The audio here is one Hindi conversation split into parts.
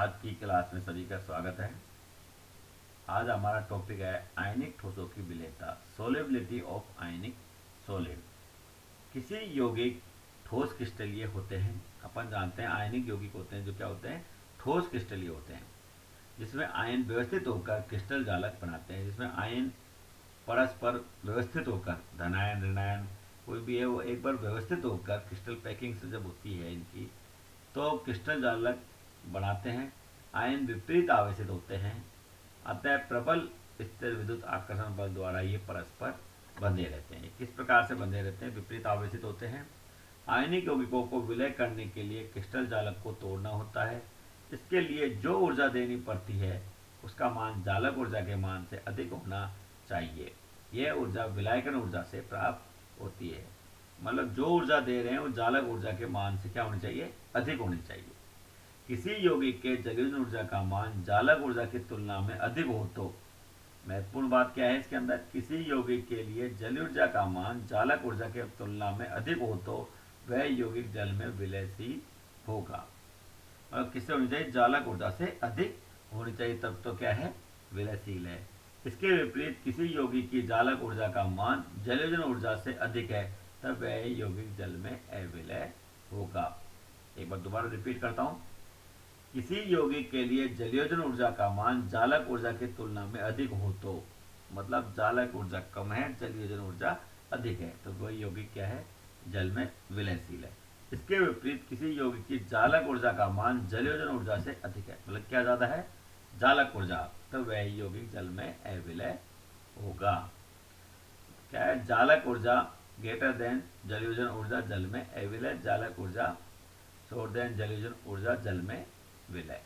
आज की क्लास में सभी का स्वागत है। आज हमारा टॉपिक है आयनिक ठोसों की विलेयता, सोलेबिलिटी ऑफ आयनिक सॉलिड। किसी यौगिक ठोस क्रिस्टलीय होते हैं। अपन जानते हैं आयनिक यौगिक होते हैं जो क्या होते हैं, ठोस क्रिस्टलीय होते हैं, जिसमें आयन व्यवस्थित होकर क्रिस्टल जालक बनाते हैं, जिसमें आयन परस्पर व्यवस्थित होकर धनायन ऋणायन कोई भी है वो एक बार व्यवस्थित होकर क्रिस्टल पैकिंग से जब होती है इनकी, तो क्रिस्टल जालक बनाते हैं। आयन विपरीत आवेशित होते हैं, अतः प्रबल स्थिर विद्युत आकर्षण बल द्वारा ये परस्पर बंधे रहते हैं। किस प्रकार से बंधे रहते हैं, विपरीत आवेशित होते हैं। आयनिक यौगिकों को विलय करने के लिए क्रिस्टल जालक को तोड़ना होता है। इसके लिए जो ऊर्जा देनी पड़ती है उसका मान जालक ऊर्जा के मान से अधिक होना चाहिए। यह ऊर्जा विलायकन ऊर्जा से प्राप्त होती है। मतलब जो ऊर्जा दे रहे हैं वो जालक ऊर्जा के मान से क्या होनी चाहिए, अधिक होनी चाहिए। किसी यौगिक के जलयोजन ऊर्जा का मान जालक ऊर्जा की तुलना में अधिक हो तो, महत्वपूर्ण बात क्या है इसके अंदर, किसी यौगिक के लिए जल ऊर्जा का मान जालक ऊर्जा की तुलना में अधिक हो तो वह यौगिक जल में विलयशील होगा। मतलब किससे होनी चाहिए, जालक ऊर्जा से अधिक होनी चाहिए, तब तो क्या है, विलयशील है। इसके विपरीत किसी यौगिक की जालक ऊर्जा का मान जलयोजन ऊर्जा से अधिक है, तब वह यौगिक जल में अविलय होगा। एक बार दोबारा रिपीट करता हूं। किसी यौगिक के लिए जलयोजन ऊर्जा का मान जालक ऊर्जा की तुलना में अधिक हो तो, मतलब जालक ऊर्जा कम है, जलयोजन ऊर्जा अधिक है, तो वही यौगिक क्या है, जल में विलयशील है। इसके विपरीत किसी यौगिक की जालक ऊर्जा का मान जलयोजन ऊर्जा से अधिक है, मतलब क्या ज्यादा है, जालक ऊर्जा, तो वह यौगिक जल में अविलय होगा। क्या है, जालक ऊर्जा ग्रेटर देन जलयोजन ऊर्जा जल में अविलय, जालक ऊर्जा शोर देन जलयोजन ऊर्जा जल में विलय।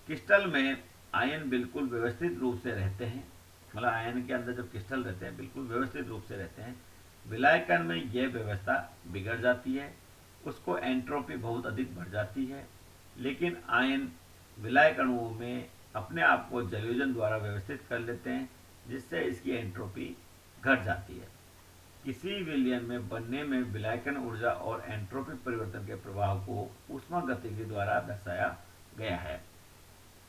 क्रिस्टल में आयन बिल्कुल व्यवस्थित रूप से रहते हैं, मतलब आयन के अंदर जब क्रिस्टल रहते हैं बिल्कुल व्यवस्थित रूप से रहते हैं। विलायकन में यह व्यवस्था बिगड़ जाती है, उसको एंट्रोपी बहुत अधिक बढ़ जाती है। लेकिन आयन विलायक अणुओं में अपने आप को जलयोजन द्वारा व्यवस्थित कर लेते हैं, जिससे इसकी एंट्रोपी घट जाती है। किसी विलयन में बनने में विलायकन ऊर्जा और एंट्रोपी परिवर्तन के प्रभाव को ऊष्मागतिकी द्वारा दर्शाया गया है।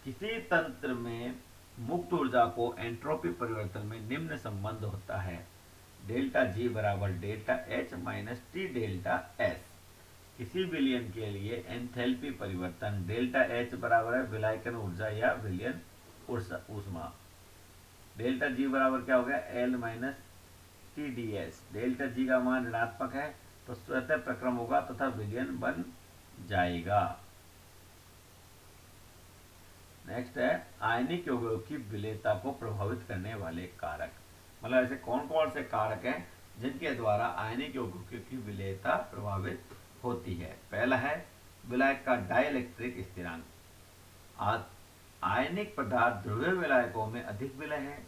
किसी तंत्र में मुक्त ऊर्जा को एंट्रोपी परिवर्तन में निम्न संबंध होता है, डेल्टा जी बराबर delta H minus T delta S. किसी विलयन के लिए एंथैल्पी परिवर्तन डेल्टा एच बराबर है विलायकन ऊर्जा या विलयन ऊष्मा। डेल्टा जी बराबर क्या हो गया, L minus T D S. Delta G का मान ऋणात्मक है तो स्वतः प्रक्रम होगा तथा विलयन बन जाएगा। नेक्स्ट है आयनिक यौगिकों की विलेयता को प्रभावित करने वाले कारक। मतलब ऐसे कौन कौन से कारक हैं जिनके द्वारा आयनिक यौगिकों की विलेयता प्रभावित होती है। पहला है विलायक का डाइलेक्ट्रिक स्थिरांक। आयनिक पदार्थ ध्रुवीय विलायकों में अधिक विलय है।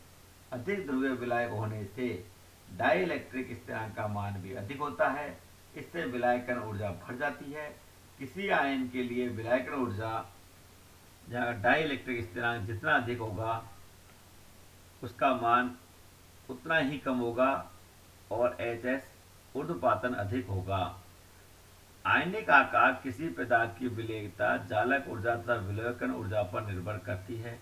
अधिक ध्रुवीय विलायक होने से डाइलेक्ट्रिक स्थिरांक का मान भी अधिक होता है, इससे विलायकन ऊर्जा बढ़ जाती है। किसी आयन के लिए विलायकन ऊर्जा जहाँ डाइलेक्ट्रिक स्थिरांक जितना अधिक होगा उसका मान उतना ही कम होगा और एच एस ऊर्ध्वपातन अधिक होगा। आयनिक आकार किसी पदार्थ की विलयता जालक ऊर्जा तथा विलयकन ऊर्जा पर निर्भर करती है।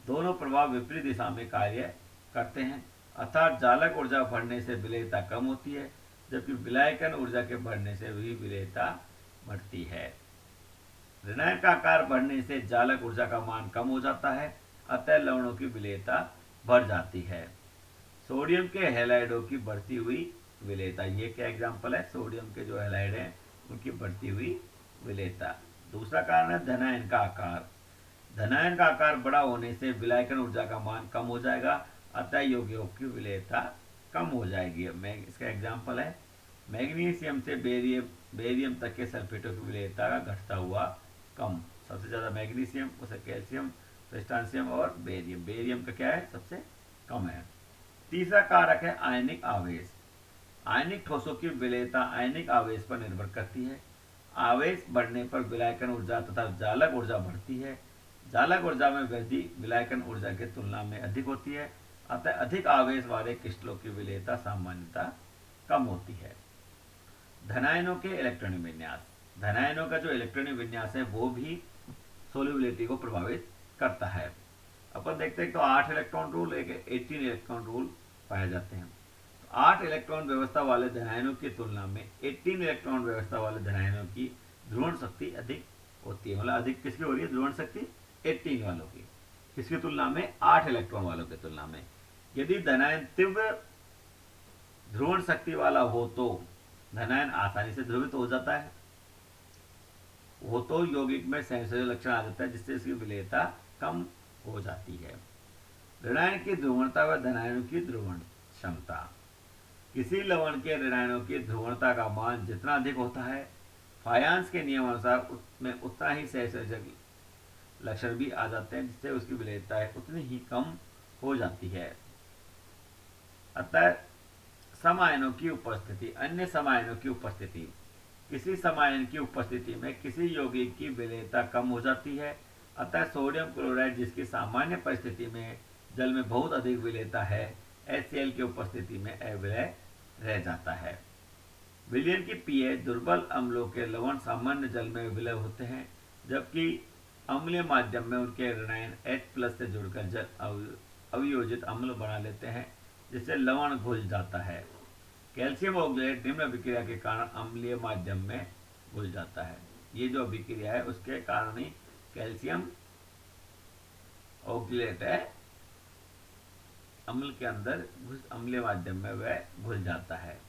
दोनों प्रभाव विपरीत दिशा में कार्य करते हैं, अर्थात जालक ऊर्जा बढ़ने से विलयता कम होती है, जबकि विलायकन ऊर्जा के बढ़ने से भी विलयता बढ़ती है। ऋणायन का आकार बढ़ने से जालक ऊर्जा का मान कम हो जाता है, अतः लवणों की विलयता बढ़ जाती है। सोडियम के हैलाइडों की बढ़ती हुई विलयता, ये क्या एग्जांपल है, सोडियम के जो हैलाइड हैं उनकी बढ़ती हुई विलयता। दूसरा कारण है धनायन का आकार। धनायन का आकार बड़ा होने से विलायकन ऊर्जा का मान कम हो जाएगा, अतः यौगिकों की विलयता कम हो जाएगी। मैं इसका एग्जांपल है मैग्नीशियम से बेरियम तक के सल्फेटों की विलयता का घटता हुआ कम। सबसे ज्यादा मैग्नीशियम, उसे कैल्शियम, प्रेस्टांशियम और बेरियम। बेरियम का क्या है, सबसे कम है। तीसरा कारक है आयनिक आवेश। आयनिक ठोसों की विलयता आयनिक आवेश पर निर्भर करती है। आवेश बढ़ने पर विलायकन ऊर्जा तथा जालक ऊर्जा बढ़ती है। जालक ऊर्जा में वृद्धि विलायकन ऊर्जा की तुलना में अधिक होती है, अतः अधिक आवेश वाले क्रिस्टलों की विलयता सामान्यतः कम होती है। धनायनों के इलेक्ट्रॉनिक विन्यास। धनायनों का जो इलेक्ट्रॉनिक विन्यास है वो भी सोल्यूबिलिटी को प्रभावित करता है। अपन देखते हैं तो 8 इलेक्ट्रॉन रूल एक 18 इलेक्ट्रॉन रूल पाए जाते हैं। तो 8 इलेक्ट्रॉन व्यवस्था वाले धनायनों की तुलना में 18 इलेक्ट्रॉन व्यवस्था वाले धनायनों की ध्रुवण शक्ति अधिक होती है। मतलब अधिक किसकी हो रही है ध्रुवण शक्ति? 18 वालों की। किसकी तुलना में? 8 इलेक्ट्रॉन वालों की तुलना में। यदि धनायन तीव्र ध्रुवण शक्ति वाला हो तो धनायन आसानी से ध्रुवित हो जाता है, वो तो यौगिक में संयोजन लक्षण आ जाता है जिससे इसकी विलेयता कम हो जाती है। ऋणायन की ध्रुवणता व धनायनों की ध्रुवण क्षमता। किसी लवण के ऋणायनों की ध्रुवणता का मान जितना अधिक होता है, फायांस के नियम अनुसार उसमें उतना ही सहसंयोजक लक्षण भी आ जाते हैं जिससे उसकी विलेयता उतनी ही कम हो जाती है। अतः समायनों की उपस्थिति, अन्य समायनों की उपस्थिति। किसी समायन की उपस्थिति में किसी यौगिक की विलेयता कम हो जाती है। अतः सोडियम क्लोराइड जिसकी सामान्य परिस्थिति में जल में बहुत अधिक विलेयता है, HCl की उपस्थिति में अविलेय रह जाता है। विलयन की पीएच दुर्बल अम्लों के लवण सामान्य जल में विलय होते हैं, जबकि अम्लीय माध्यम में उनके ऋणायन H+ से जुड़कर जल अवियोजित अम्ल बना लेते हैं, जिससे लवण घुल जाता है। कैल्शियम ऑक्जेलेट निम्न अभिक्रिया के कारण अम्लीय माध्यम में घुल जाता है। ये जो अभिक्रिया है उसके कारण ही कैल्शियम ऑक्जेलेट है अम्ल के अंदर अम्लीय माध्यम में वह घुल जाता है।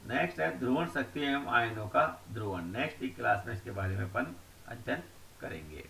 नेक्स्ट है ध्रुवण शक्ति एवं आयनों का ध्रुवण। नेक्स्ट की क्लास में इसके बारे में अपन अध्ययन करेंगे।